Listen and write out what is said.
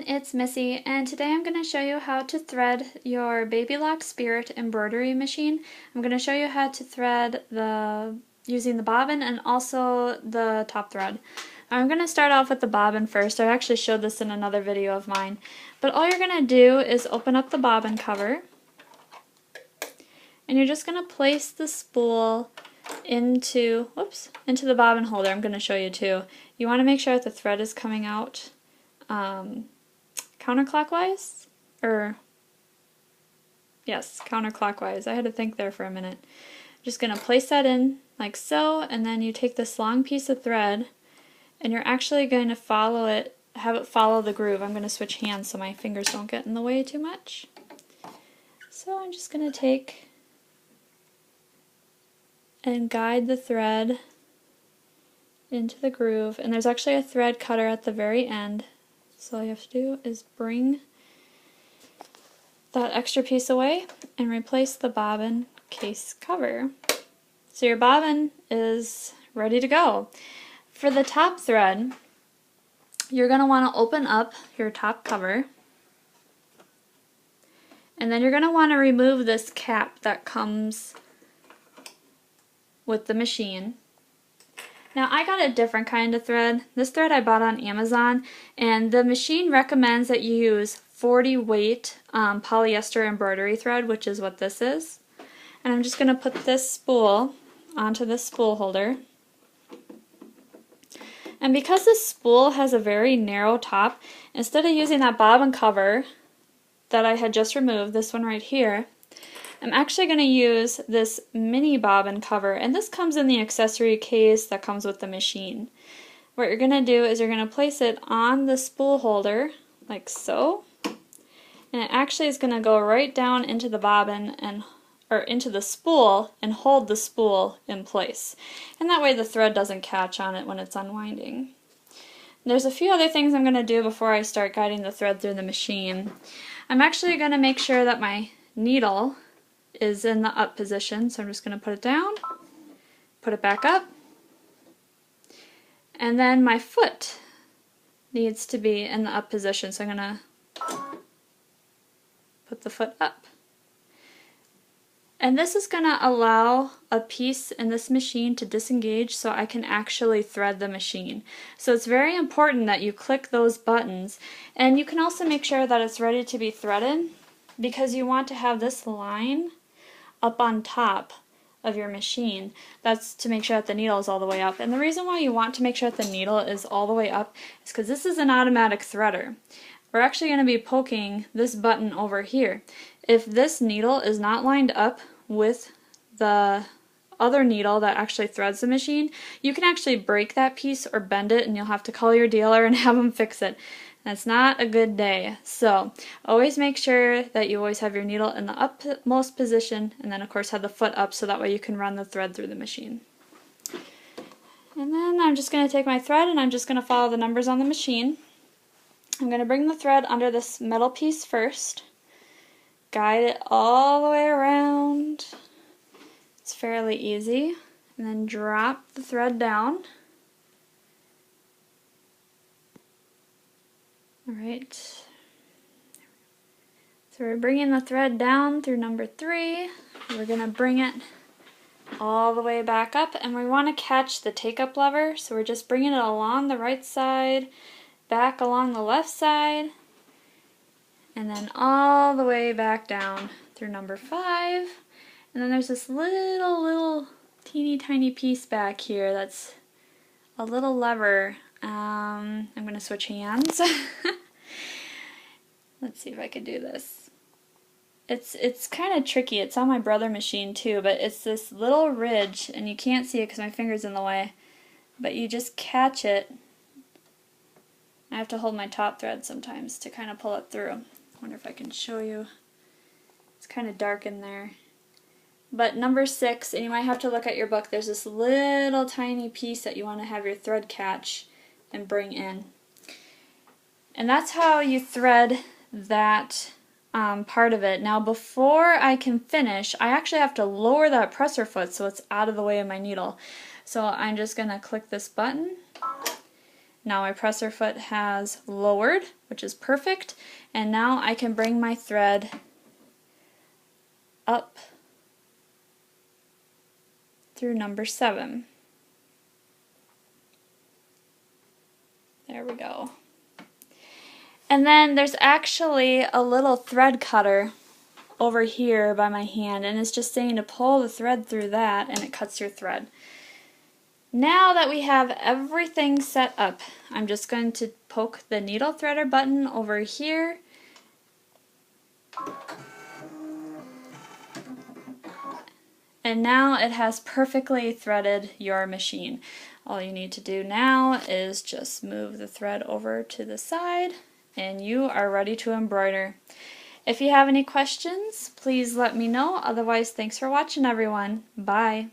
everyone, it's Missy, and today I'm going to show you how to thread your Baby Lock Spirit embroidery machine. I'm going to show you how to thread using the bobbin and also the top thread. I'm going to start off with the bobbin first. I actually showed this in another video of mine. But all you're going to do is open up the bobbin cover, and you're just going to place the spool into the bobbin holder. I'm going to show you too. You want to make sure that the thread is coming out counterclockwise, yes, counterclockwise. I had to think there for a minute. Just going to place that in like so, and then you take this long piece of thread and you're actually going to have it follow the groove. I'm going to switch hands so my fingers don't get in the way too much. So I'm just going to take and guide the thread into the groove, and there's actually a thread cutter at the very end. So all you have to do is bring that extra piece away and replace the bobbin case cover. So your bobbin is ready to go. For the top thread, you're going to want to open up your top cover, and then you're going to want to remove this cap that comes with the machine. Now I got a different kind of thread. This thread I bought on Amazon, and the machine recommends that you use 40 weight polyester embroidery thread, which is what this is. And I'm just going to put this spool onto this spool holder. And because this spool has a very narrow top, instead of using that bobbin cover that I had just removed, this one right here, I'm actually going to use this mini bobbin cover, and this comes in the accessory case that comes with the machine. What you're going to do is you're going to place it on the spool holder, like so, and it actually is going to go right down into the bobbin or into the spool and hold the spool in place. And that way the thread doesn't catch on it when it's unwinding. There's a few other things I'm going to do before I start guiding the thread through the machine. I'm actually going to make sure that my needle is in the up position, so I'm just going to put it down, put it back up, and then my foot needs to be in the up position, so I'm going to put the foot up. And this is going to allow a piece in this machine to disengage so I can actually thread the machine. So it's very important that you click those buttons, and you can also make sure that it's ready to be threaded, because you want to have this line up on top of your machine. That's to make sure that the needle is all the way up. And the reason why you want to make sure that the needle is all the way up is because this is an automatic threader. We're actually going to be poking this button over here. If this needle is not lined up with the other needle that actually threads the machine, you can actually break that piece or bend it, and you'll have to call your dealer and have them fix it. That's not a good day. So always make sure that you always have your needle in the upmost position, and then of course have the foot up so that way you can run the thread through the machine. And then I'm just going to take my thread and I'm just going to follow the numbers on the machine. I'm going to bring the thread under this metal piece first, guide it all the way around. It's fairly easy. And then drop the thread down. Alright, so we're bringing the thread down through number 3. We're going to bring it all the way back up, and we want to catch the take-up lever, so we're just bringing it along the right side, back along the left side, and then all the way back down through number 5. And then there's this little teeny tiny piece back here that's a little lever. I'm going to switch hands. Let's see if I can do this. It's kind of tricky. It's on my brother machine too, but it's this little ridge, and you can't see it because my finger's in the way, but you just catch it. I have to hold my top thread sometimes to kind of pull it through. I wonder if I can show you. It's kind of dark in there. But number 6, and you might have to look at your book, there's this little tiny piece that you want to have your thread catch and bring in. And that's how you thread that part of it. Now before I can finish, I actually have to lower that presser foot so it's out of the way of my needle. So I'm just going to click this button, Now my presser foot has lowered, which is perfect, and now I can bring my thread up through number 7. There we go. And then there's actually a little thread cutter over here by my hand, and it's just saying to pull the thread through that and it cuts your thread. Now that we have everything set up, I'm just going to poke the needle threader button over here. And now it has perfectly threaded your machine. All you need to do now is just move the thread over to the side and you are ready to embroider. If you have any questions, please let me know. Otherwise, thanks for watching, everyone. Bye.